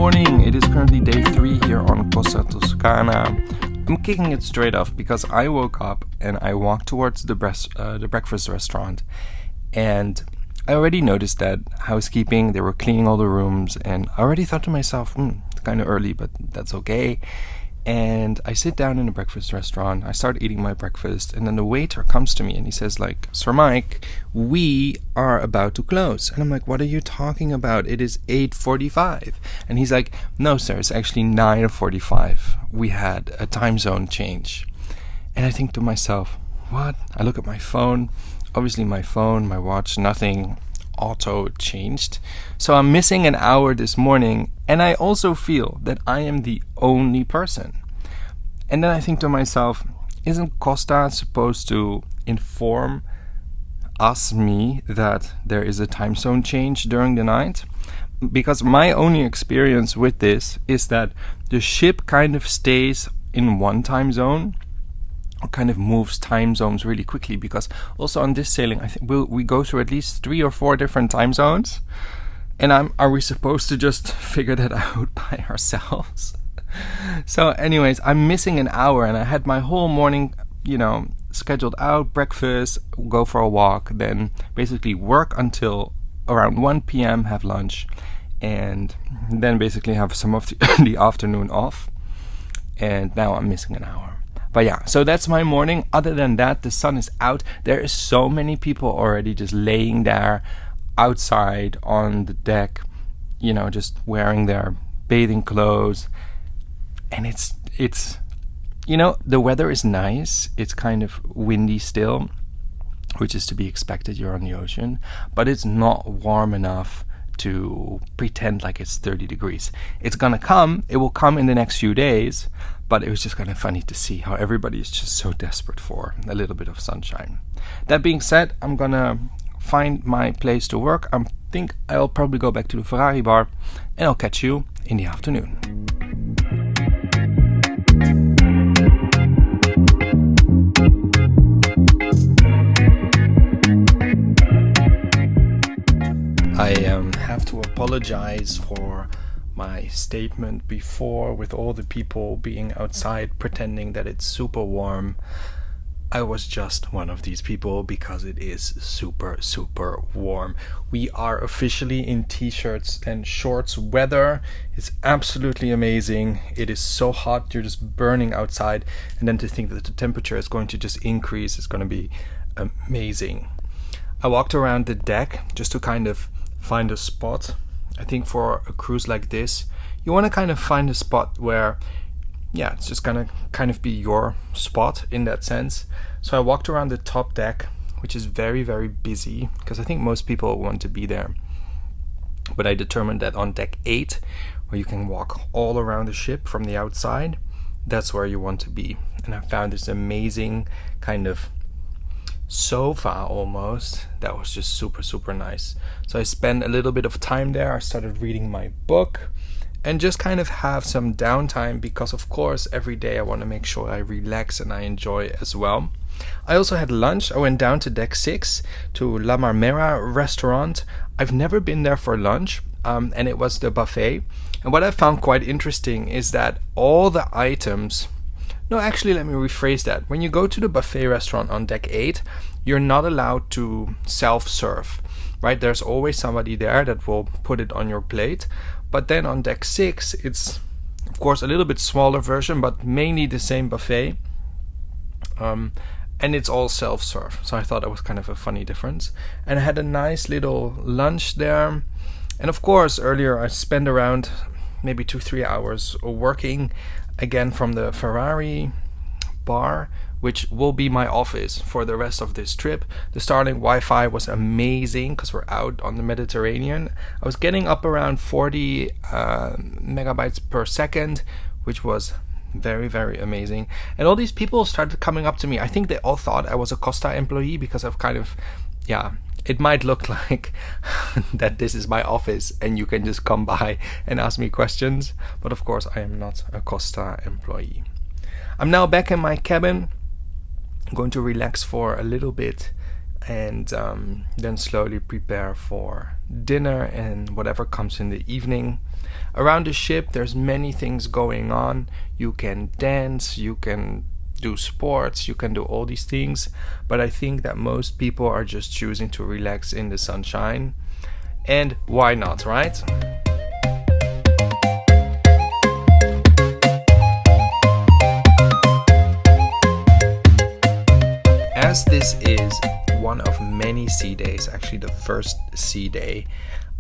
morning, it is currently day 3 here on Costa Toscana. I'm kicking it straight off because I woke up and I walked towards the breakfast restaurant, and I already noticed that housekeeping, they were cleaning all the rooms, and I already thought to myself, it's kind of early, but that's okay. And I sit down in the breakfast restaurant, I start eating my breakfast, and then the waiter comes to me and he says like, "Sir Mike, we are about to close." And I'm like, "What are you talking about? It is 8:45. And he's like, "No, sir, it's actually 9:45. We had a time zone change." And I think to myself, what? I look at my phone. Obviously my phone, my watch, nothing auto changed. So I'm missing an hour this morning, and I also feel that I am the only person. And then I think to myself, isn't Costa supposed to inform me that there is a time zone change during the night? Because my only experience with this is that the ship kind of stays in one time zone, kind of moves time zones really quickly, because also on this sailing I think we go through at least 3 or 4 different time zones, and are we supposed to just figure that out by ourselves? So anyways, I'm missing an hour, and I had my whole morning scheduled out: breakfast, go for a walk, then basically work until around 1 p.m, have lunch, and then basically have some of the afternoon off, and now I'm missing an hour. But yeah, so that's my morning. Other than that, the sun is out. There is so many people already just laying there outside on the deck, just wearing their bathing clothes. And it's the weather is nice. It's kind of windy still, which is to be expected. You're on the ocean, but it's not warm enough to pretend like it's 30 degrees. It's gonna come. It will come in the next few days. But it was just kind of funny to see how everybody is just so desperate for a little bit of sunshine. That being said, I'm gonna find my place to work. I think I'll probably go back to the Ferrari Bar, and I'll catch you in the afternoon. I have to apologize for my statement before, with all the people being outside pretending that it's super warm. I was just one of these people, because it is super, super warm. We are officially in t-shirts and shorts weather. It's absolutely amazing. It is so hot, you're just burning outside, and then to think that the temperature is going to just increase is going to be amazing. I walked around the deck just to kind of find a spot. I think for a cruise like this, you want to kind of find a spot where, it's just gonna kind of be your spot in that sense. So I walked around the top deck, which is very, very busy, because I think most people want to be there. But I determined that on deck 8, where you can walk all around the ship from the outside, that's where you want to be. And I found this amazing kind of sofa almost that was just super, super nice. So I spent a little bit of time there. I started reading my book and just kind of have some downtime, because of course every day I want to make sure I relax and I enjoy as well. I also had lunch. I went down to deck 6 to La Marmera restaurant. I've never been there for lunch, and it was the buffet. And what I found quite interesting is that all the items... No, actually, let me rephrase that. When you go to the buffet restaurant on deck 8, you're not allowed to self-serve, right? There's always somebody there that will put it on your plate. But then on deck 6, it's, of course, a little bit smaller version, but mainly the same buffet. And it's all self-serve. So I thought that was kind of a funny difference. And I had a nice little lunch there. And of course, earlier I spent around maybe 2-3 hours working again from the Ferrari Bar, which will be my office for the rest of this trip. The Starlink Wi-Fi was amazing because we're out on the Mediterranean. I was getting up around 40 megabytes per second, which was very, very amazing. And all these people started coming up to me. I think they all thought I was a Costa employee, because I've kind of, it might look like that this is my office and you can just come by and ask me questions. But of course, I am not a Costa employee. I'm now back in my cabin. I'm going to relax for a little bit and then slowly prepare for dinner and whatever comes in the evening. Around the ship, there's many things going on. You can dance, you can do sports, you can do all these things, but I think that most people are just choosing to relax in the sunshine. And why not, right? As this is one of many sea days, actually the first sea day,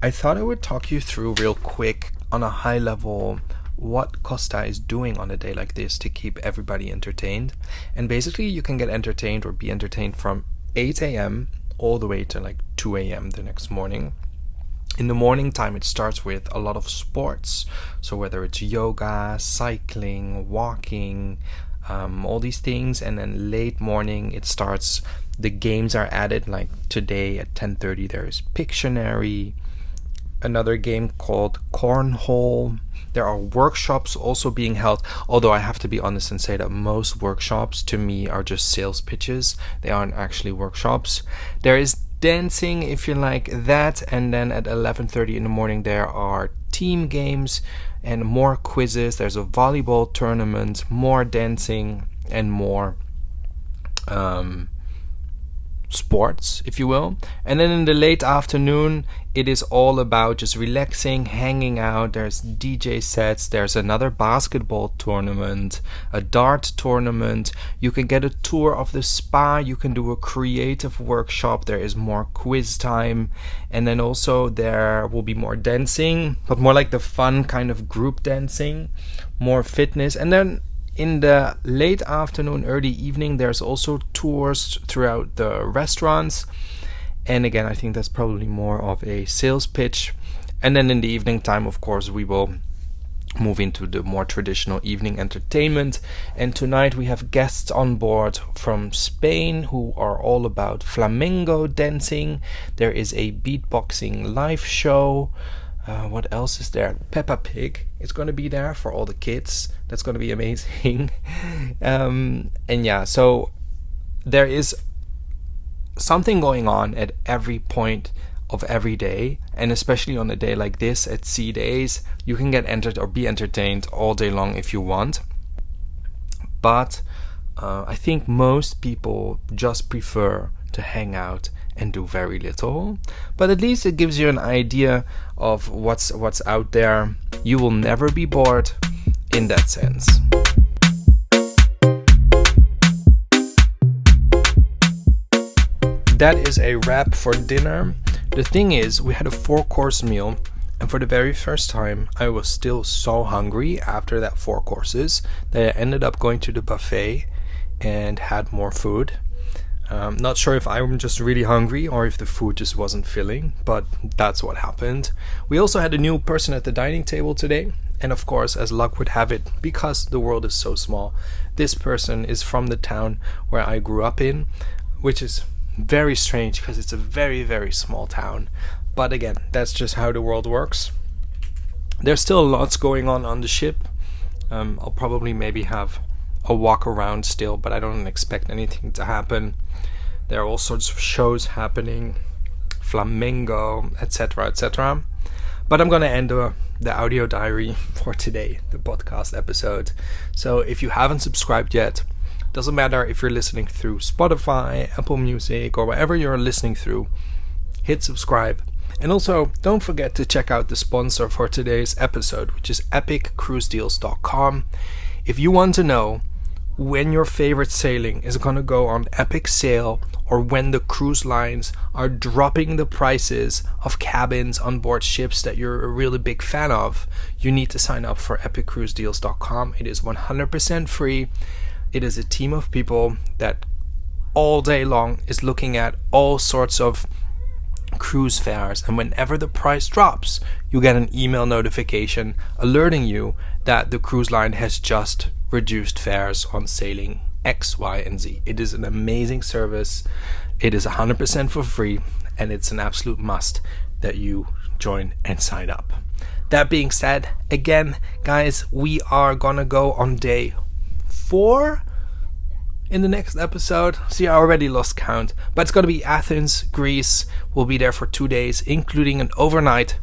I thought I would talk you through real quick on a high level what Costa is doing on a day like this to keep everybody entertained. And basically you can get entertained or be entertained from 8 a.m. all the way to like 2 a.m. the next morning. In the morning time, it starts with a lot of sports. So whether it's yoga, cycling, walking, all these things. And then late morning, it starts, the games are added. Like today at 10:30, there is Pictionary, another game called Cornhole. There are workshops also being held, although I have to be honest and say that most workshops to me are just sales pitches. They aren't actually workshops. There is dancing if you like that, and then at 11:30 in the morning there are team games and more quizzes. There's a volleyball tournament, more dancing, and more sports, if you will. And then in the late afternoon, it is all about just relaxing, hanging out. There's DJ sets, there's another basketball tournament, a dart tournament. You can get a tour of the spa, you can do a creative workshop, there is more quiz time, and then also there will be more dancing, but more like the fun kind of group dancing, more fitness. And then in the late afternoon, early evening, there's also tours throughout the restaurants. And again, I think that's probably more of a sales pitch. And then in the evening time, of course, we will move into the more traditional evening entertainment. And tonight we have guests on board from Spain who are all about flamenco dancing. There is a beatboxing live show. What else is there? Peppa Pig is going to be there for all the kids. That's going to be amazing. And yeah, so there is something going on at every point of every day, and especially on a day like this at sea days, you can get entered or be entertained all day long if you want. But I think most people just prefer to hang out and do very little, but at least it gives you an idea of what's out there. You will never be bored in that sense. That is a wrap for dinner. The thing is, we had a 4-course meal, and for the very first time I was still so hungry after that 4 courses that I ended up going to the buffet and had more food. Not sure if I'm just really hungry or if the food just wasn't filling, but that's what happened. We also had a new person at the dining table today, and of course, as luck would have it, because the world is so small, this person is from the town where I grew up in, which is very strange because it's a very, very small town. But again, that's just how the world works. There's still lots going on the ship. I'll probably maybe have a walk around still, but I don't expect anything to happen. There are all sorts of shows happening, flamenco, etc., etc. But I'm gonna end the audio diary for today, the podcast episode. So if you haven't subscribed yet, doesn't matter if you're listening through Spotify, Apple Music, or wherever you're listening through, hit subscribe. And also, don't forget to check out the sponsor for today's episode, which is epiccruisedeals.com. If you want to know when your favorite sailing is going to go on epic sale, or when the cruise lines are dropping the prices of cabins on board ships that you're a really big fan of, you need to sign up for epiccruisedeals.com. It is 100% free. It is a team of people that all day long is looking at all sorts of cruise fares, and whenever the price drops, you get an email notification alerting you that the cruise line has just reduced fares on sailing X, Y, and Z. It is an amazing service. It is 100% for free, and it's an absolute must that you join and sign up. That being said, again, guys, we are gonna go on day 4. in the next episode. See, I already lost count, but it's going to be Athens, Greece. We'll be there for 2 days, including an overnight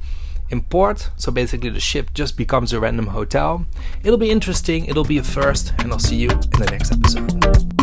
in port. So basically the ship just becomes a random hotel. It'll be interesting, it'll be a first, and I'll see you in the next episode.